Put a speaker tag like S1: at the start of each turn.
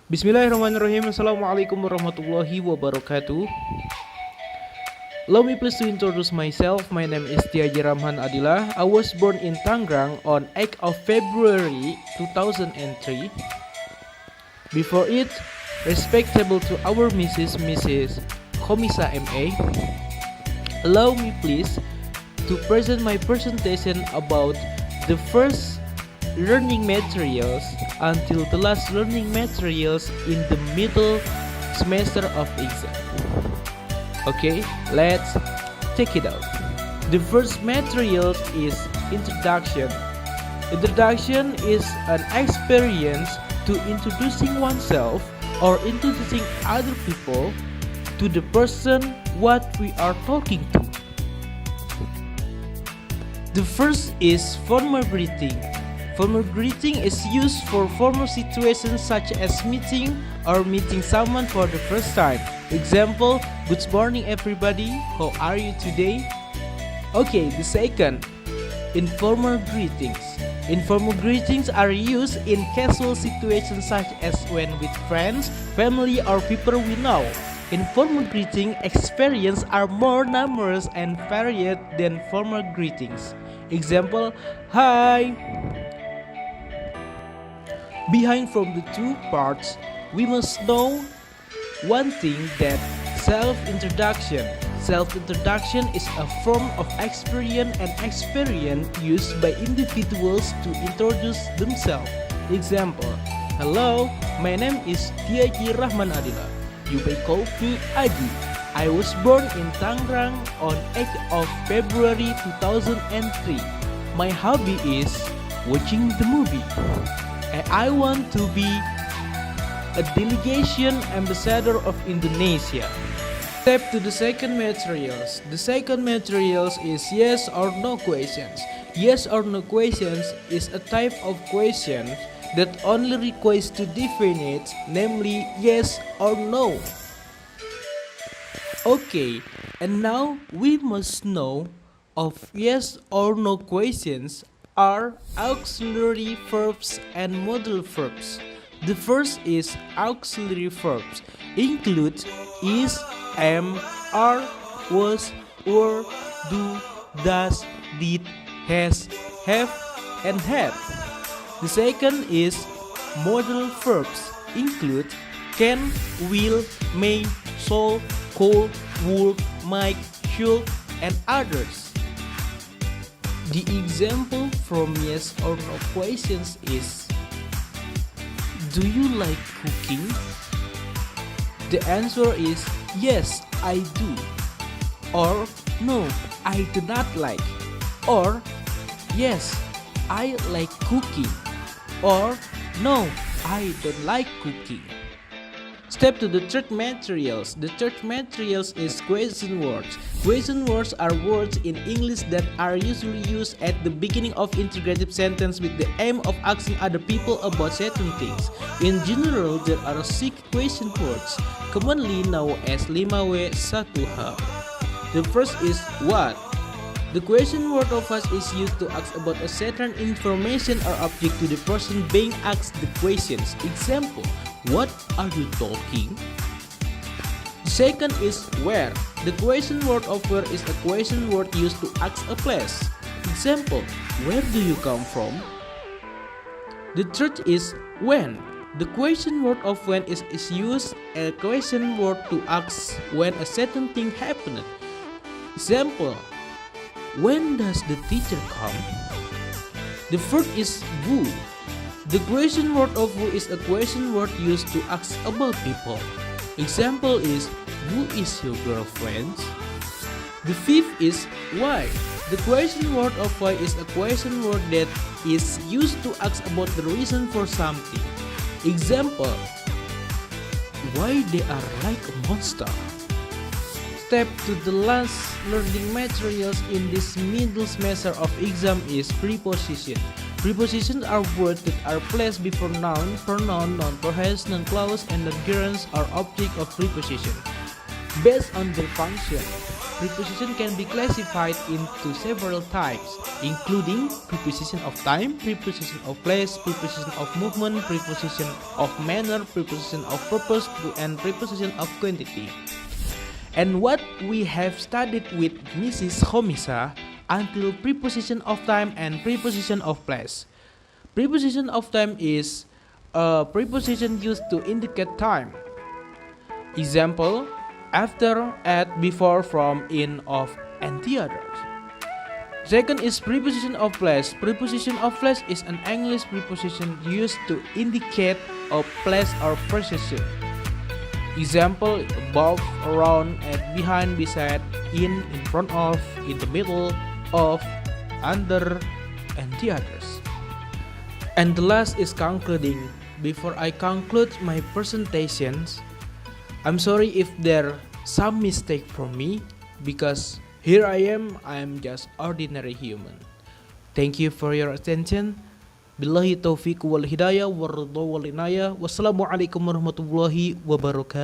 S1: Bismillahirrahmanirrahim. Assalamualaikum warahmatullahi wabarakatuh. Allow me please to introduce myself. My name is Setiadji Rahman Adillah. I was born in Tangerang on 8th of February 2003. Before it, respectable to our Mrs. Komisa MA, allow me please to present my presentation about the first learning materials until the last learning materials in the middle semester of exam. Okay, let's check it out. The first materials is introduction. Introduction is an experience to introducing oneself or introducing other people to the person what we are talking to. The first is formal greeting. Formal greeting is used for formal situations such as meeting or meeting someone for the first time. Example, good morning everybody, how are you today? Okay, the second, informal greetings. Informal greetings are used in casual situations such as when with friends, family or people we know. Informal greeting experiences are more numerous and varied than formal greetings. Example, hi. Behind from the two parts, we must know one thing, that self-introduction. Self-introduction is a form of experience used by individuals to introduce themselves. Example, hello, my name is Setiadji Rahman Adillah. You may call me Adi. I was born in Tangerang on 8th of February 2003. My hobby is watching the movie. I want to be a delegation ambassador of Indonesia. Step to the second materials. The second materials is yes or no questions. Yes or no questions is a type of question that only requires two definites, namely yes or no. Okay, and now we must know of yes or no questions are auxiliary verbs and modal verbs. The first is auxiliary verbs, include is, am, are, was, were, do, does, did, has, have, and had. The second is modal verbs, include can, will, may, shall, could, would, might, should, and others. The example from yes or no questions is, do you like cooking? The answer is yes, I do. Or no, I do not like. Or yes, I like cooking. Or no, I don't like cooking. Step to the third materials. The third materials is question words. Question words are words in English that are usually used at the beginning of interrogative sentence with the aim of asking other people about certain things. In general, there are 6 question words, commonly known as 5W1H. The first is what. The question word of us is used to ask about a certain information or object to the person being asked the questions. Example, what are you talking? The second is where. The question word of where is a question word used to ask a place. Example, where do you come from? The third is when. The question word of when is used a question word to ask when a certain thing happened. Example, when does the teacher come? The fourth is who. The question word of who is a question word used to ask about people. Example is, who is your girlfriend? The fifth is why. The question word of why is a question word that is used to ask about the reason for something. Example, why they are like a monster. Step to the last learning materials in this middle semester of exam is preposition. Prepositions are words that are placed before noun, pronoun, noun phrase, noun clause, and non-gerunds are object of preposition. Based on their function, preposition can be classified into several types, including preposition of time, preposition of place, preposition of movement, preposition of manner, preposition of purpose, and preposition of quantity. And what we have studied with Mrs. Homisa until preposition of time and preposition of place. Preposition of time is a preposition used to indicate time. Example: after, at, before, from, in, of, and the others. Second is preposition of place. Preposition of place is an English preposition used to indicate a place or position. Example: above, around, at, behind, beside, in front of, in the middle of, under, and the others. And the last is concluding. Before I conclude my presentations, I'm sorry if there some mistake from me, because here I am just ordinary human. Thank you for your attention. Billahi taufiq wal hidayah wa ridha wal inayah. Wassalamualaikum warahmatullahi wabarakatuh.